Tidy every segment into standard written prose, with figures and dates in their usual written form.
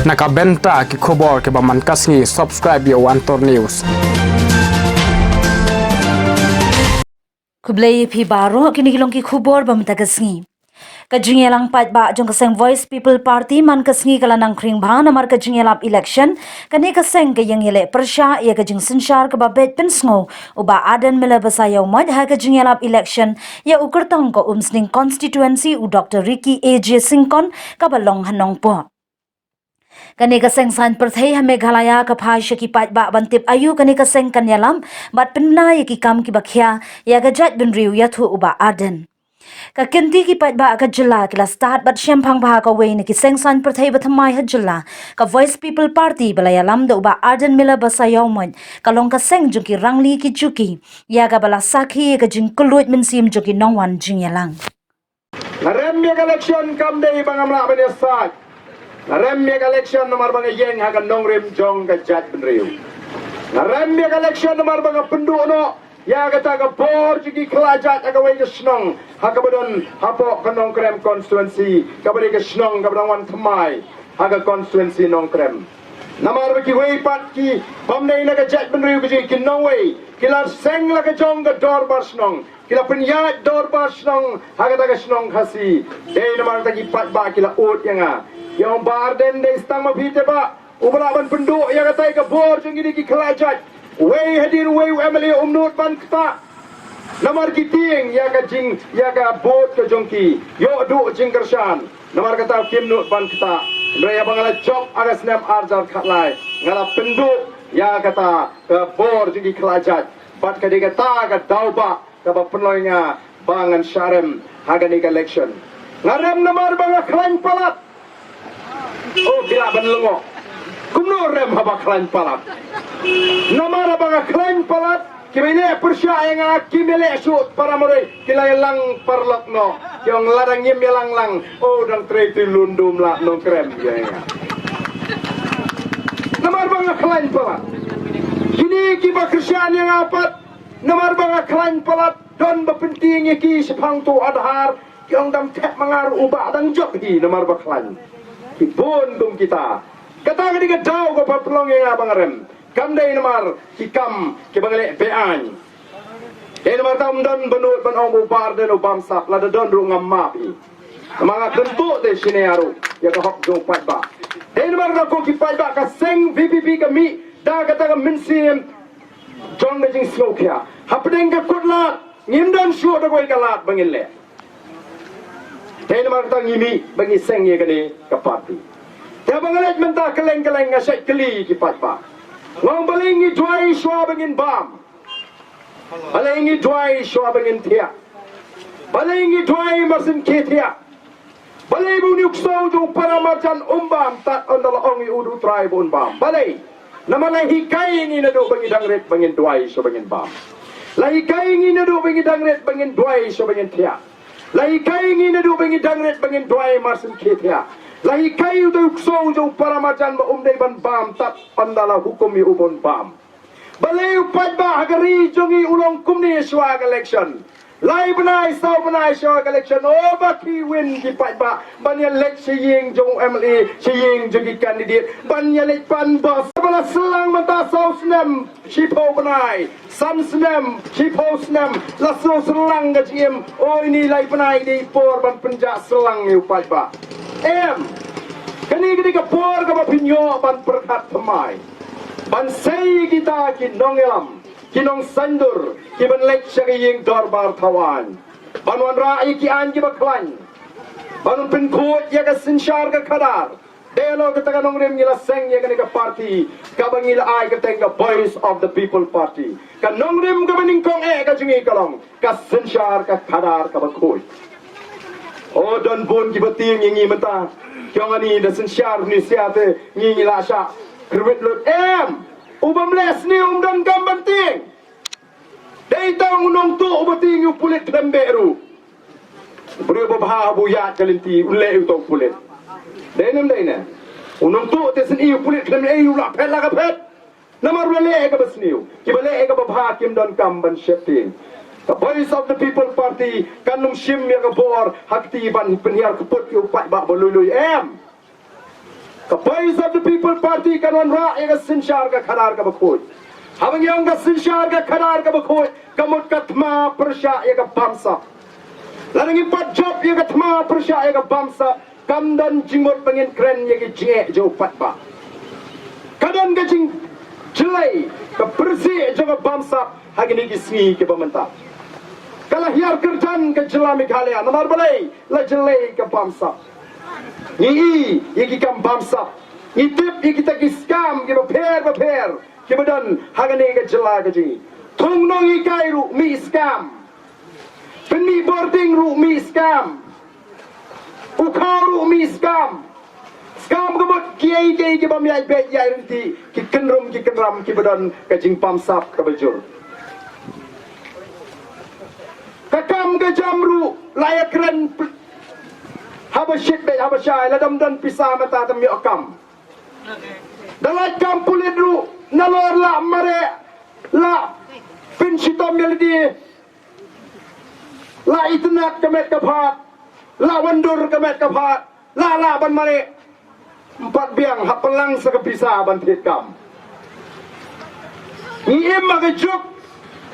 Nakabenta ki khobor ke baman kasngi subscribe yo Antor News. Kublai phi baro kini kilong ki khubor bamta kasngi. Kajingelang pat ba jong kaseng Voice People Party man kasngi kalanang kring bha namar kajingelap election kani kaseng ke yang yele persya ya kajing sensyar ke babet pensngo uba adan mela basayaw mad ha kajingelap election ya ukertong ko umsning constituency u Dr. Ricky AJ Singkon kabalong hanong po. Kani kaseng san perthai ha Meghalaya ka phai shaki pat ba bantip ayu kani kaseng kanyalam bat pinna ya ki kam ki bakhya ya gajat bin riu ya thu uba adan. Ka kenti ki pat ba ka jilla kila start bat syempang bah ka way ni ki seng san perthai bathamai ha jilla ka Voice People Party balaya lam da uba adan mila basayaw mod kalong ka seng jung ki rangli ki juki ya ka bala sakhi ka jing kulut min sim juki nongwan jingyalang. Narem election kam day bangamla benesat. Narem election nomor bang yeng hagan nongrim jong ka jat benriu. Narem election nomor bang penduno ya kata ka bor jigi kelajat aga way snong hakabadon hapo kanong krem constituency kabari ka snong kabadang wan thamai haga constituency nong krem. Namar baki way pat ki pamnei na ka jat benriu ki kinong way kilar seng la ka jong ka dor bar snong kila penyat dor bar snong haga ta ka snong khasi dei namar ta ki pat ba kila ut yanga yang barden de stang mabite ba ubalaban penduk yang katai ke bor jengini ki kelajat way hadir way emily umnut ban kta namar kiting ya ka jing ya ka bot ke jongki yo du jing kershan namar kata kim nut ban kta mereka bangala job aga snam arjar khatlai ngala penduk ya kata ke bor jengki kelajat bat ka diga ta ka dauba ka ba penloinga bangan syarem haga ni election ngarem namar banga klan palat. Oh, bila benlengo. Kumno rem haba klan palat. Namara banga klan palat. Kimene persya yang kimele shoot para moray kilay lang parlok no. Yung larang yim yalang lang. Oh, dang treti lundum la nong krem yang. Namara banga klan palat. Kini kiba Kristian yang apat. Namara banga klan palat. Don bapenting ki sepang tu adhar. Yung dam tek mangar ubah dang jok hi namara banga klan. Ibon dum kita kata ka diga daw ko papelong yang abang rem kam day namar hikam ke bangale bean day namar tam don benut ban ong bar den obam sap la don ru ngam mapi mga kentuk de sinearu ya ka hok jong pat ba day namar ko ki pat ba ka seng VPP kami da kata ka minsim jong de jing slokya hapdeng ka kutlat ngimdan syu da ko ikalat bangile Hei nama kita ngimi bagi seng ye kene ke parti. Ya bangalet mentah keleng-keleng ngasai keli ki patpa. Ngong balingi duai shwa bangin bam. Balingi duai shwa bangin tia. Balingi duai masin ke tia. Balai buni ukso jo paramajan umbam tat ondal ongi udu tribe umbam. Balai. Nama lahi kai ni nado bangi dangret bangin duai shwa bangin bam. Lahi kai ni nado bangi dangret bangin duai shwa bangin tia. Lahi kai ngi na du bengi dangret bangin doai marsin ketia. Lahi kai udah ukso jo paramajan ba umdai ban bam tat pandala hukum i ubon bam. Balai upat ba hagari jongi ulong kumni swag election. Lai benai sau benai swag election. Oh baki win ki pat ba ban ya lek siying jong MLA siying jogi candidate ban ya lek pan bos. Bala selang mata sau snem shipo benai. Sam snem shipo snem lasso selang gajim. Oh ini lai benai di por ban penjak selang ni upat ba. Kani ke por ka pinyo ban perkat pemai. Ban sei kita ki nongelam. Kinong sandur, kiban lek syagiying dorbar tawan. Banwan rai ki an ki baklan. Banun pinkut ya ka sinsyar ka kadar. Delo kita kanong rim ngila seng ya ka party. Kabang ngila ay ka tenga Voice of the People Party. Kanong rim ka maningkong ka jungi kalong. Ka sinsyar ka kadar ka bakoy. O don bun ki bating ngi menta. Kyong ani da sinsyar ni siate ngi ngila sya. Krwet lut ubam les ni dan gamban ting. Day tang unong tu ubating yung pulit kramberu. Beri babha buya kalinti ule utong pulit. Day nam day na. Unong tu tesen iyo pulit kramberu la pet la ka pet. Namar ule ka basniu. Kibale ka babha kim don gamban shifting. The Voice of the People Party kanum shim ya ka bor hakti ban penhiar keput yu pat ba bolului Ka Voice of the People Party kanon ra ega sinshar ka khadar ka bakhoy. Habang yung ka sinshar ka khadar ka bakhoy, kamut katma persya ega bamsa. Larang ipat job ega tma persya ega bamsa, kamdan jingmot pangin kren ega jinge jo patba. Kadan ka jing jelai ka bersih jo ka bamsa hagini ki sngi ke pementa. Kalau hiar kerjan ke jela Meghalaya, nomor balai la jelai ke bamsa. Ni iki kam bamsa. Ni tip iki ta scam ke paper ke badan hagani ke jela ke ji. Thong nong ikai ru mi scam. Penni boarding ru mi scam. Ukau ru mi scam. Scam ke bot kiai ke bam yai bet yai renti ki kenram ke badan ke jing bamsa ke bajur. Kakam ke jamru layak keren habashit be habashai ladam dan pisah mata tam yokam. Dalat kam pulidru nalor la mare la pinchitom meldi la itnat kemet kaphat la wandur kemet kaphat la ban mare empat biang hapelang sekepisah ban kam. Ni emma ke juk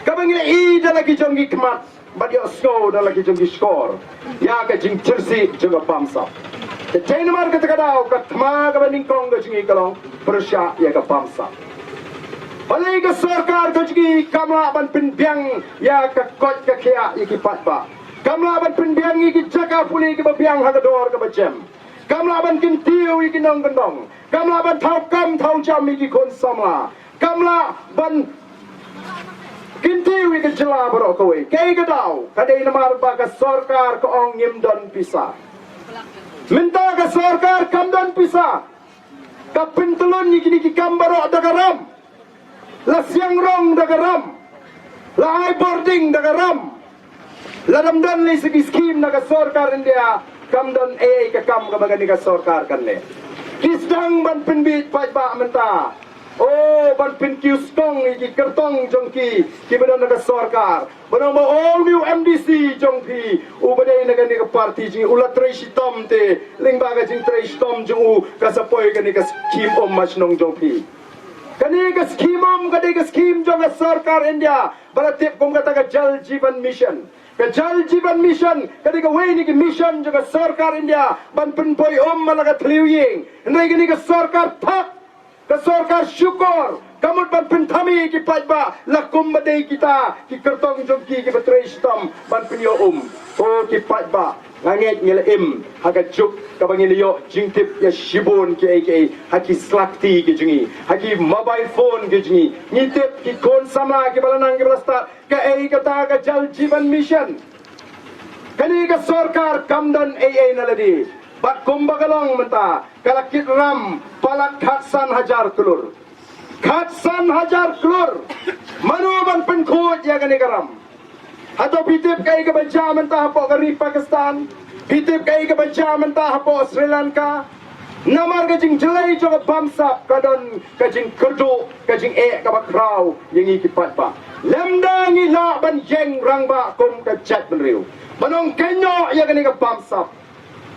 kabangile I dalagi jongi kemat. Badia sko dalam kijong skor, ya kajing Chelsea juga bamsa. Kecai nomor ketekadau ketma kebening kong kajing ikalong Persya ya ke bamsa. Balai ke sarkar kajing kamla ban pinbiang ya ke kot ke kia ikipat ba. Kamla ban pinbiang iki jaga puli ke biang hagador ke bacem. Kamla ban kintiu iki nong gendong. Kamla ban tau kam tau jam iki kon samla. Kamla ban kintiwi ke jela borok kowe kei gadau kadai namar ba ka sarkar ko ong ngimdon pisa minta ka sarkar kamdon pisa ka pintulun ni kini ki kambaro dagaram la siang rong dagaram la high boarding dagaram la damdan ni segi skim na ka sarkar india kamdon ka kam ka bagani ka sarkar kanle kisdang ban pinbit pa ba menta. Oh, ban pin kiustong iki kertong jongki kibadan naga sarkar. Banang ba all new MDC jongpi. Ubadai naga ni ka party jing ulat treitom te lingbaga jing treitom jung u kasapoy kani ka skim mas nong jongpi. Kani ka skim kani ka skim jong ka sarkar India. Balatip kum kata ka Jal Jeevan Mission. Ka Jal Jeevan Mission kani ka way ni ka mission jong ka sarkar India ban pin boy malaga tliwing. Ndai kani ka sarkar thak ke sarkar syukur kamut ban pintami ki pajba lakum badai kita ki kertong jongki ki betrai stom ban pinyo o ki pajba nganget ngel haga juk ka bangiliyo jingtip ya shibun ki aka haki slakti ki jungi haki mobile phone ki jungi ngitip ki kon sama ki balanang ki balasta ka kata ka Jal Jeevan Mission kani ka sarkar kamdan naladi Bat kumbagalong menta kalakit ram palat khatsan hajar kelur. Khatsan hajar kelur. Manuban penkut ya gani garam. Atau pitip kai ke baca menta hapo gari Pakistan. Pitip kai ke baca menta hapo Sri Lanka. Namar kajing jelai jo bamsa kadon kajing kerdu kajing kabakrau yang ikipat ba. Lemdang ila ban jeng rangba kum kajat benriu. Manong kenyo ya gani ke bamsa.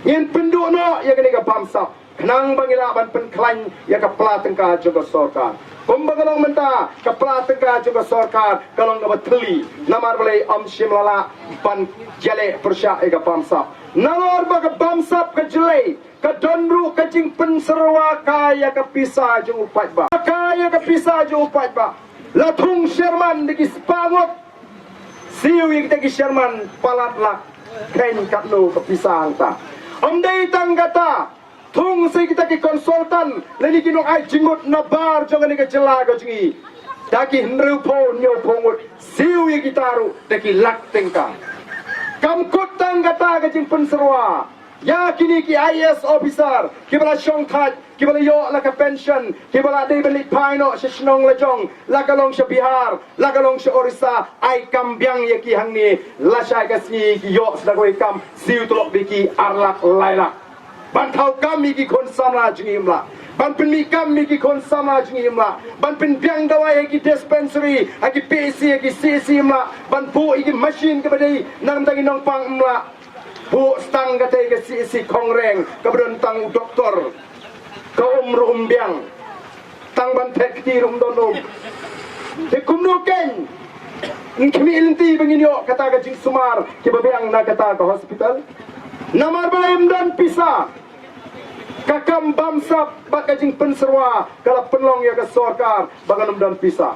Yen penduk no ya kini ka bamsa kenang bangila ban penklan ya ka pelatengka juga sarkar kumbagalong menta ka pelatengka juga sarkar kalong ka batli namar balai shimlala ban jale persya ya ka bamsa nalor ba ka bamsa ka jale ka donru ka jing penserwa kaya ka pisa jung upat ba kaya ka pisa jung upat ba latung Sherman diki spangot siwi diki Sherman palatlah kain katno ka pisa angta Omdai tanggata thung sai kita ki konsultan leni kinong ai jingut na bar jonga ni ka jela ka jingi daki hnru pho nyo phongut siwi gitaru daki lak tengka kamkut tanggata ka jing penserwa ya kini ki IAS officer kibala shong khat kibala yo la ka pension kibala dei beli paino shishnong la jong la ka long sha Bihar la ka long sha Orissa ai kambyang ye ki hangni la sha ka si ki yo sadagoi kam siu tulok biki arlak lailak ban thau kam mi ki kon samla jingimla ban pin mi kam mi ki kon samla jingimla ban pin byang dawai ki dispensary aki PC ki CC mla ban bu iki machine ke badai nang tangi nong pang mla bu stang kate ke CC kongreng ke tang doktor kaum rumbiang tang ban tek ti rum don te kumno ken ni kimi inti benginyo kata ka jing sumar ki babiang na kata ka hospital namar baim dan pisa kakam bamsap baka jing penserwa kala penlong ya ka sorkar baganum dan pisa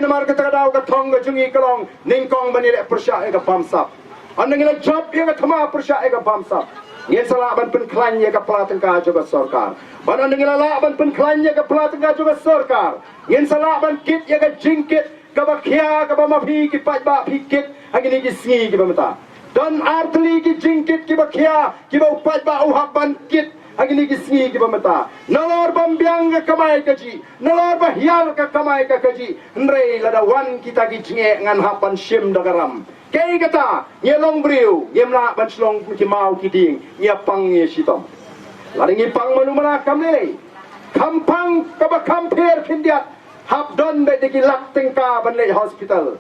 namar kata daw ka thong ka jungi kalong ningkong banile persya ka bamsap anang ila job ya ka thama persya ka bamsap Ngen salah ban penklan ya ka pelatang ka juga sorkar. Ban anang ila la ban penklan ya ka pelatang ka juga sorkar. Ngen salah ban kit ya ka jingkit ka bakhya ka mafi ki pajba pikit agini ki singi ki bamata. Dan artli ki jingkit ki bakhya ki ba pajba uhapan kit agini ki singi ki bamata. Nalor bambiang ka kamai ka ji. Nalor bahyal ka kamai ka ji. Nrei ladawan kita ki jinge ngan hapan shim dagaram. Kaya kata, nye long beriu, nye melak ban selong ki mau ki ding, nye pang nye sitom. Lari nye pang manu mana kam lele. Kampang kaba kamper kindiat, hap don be degi lak tengka ban le hospital.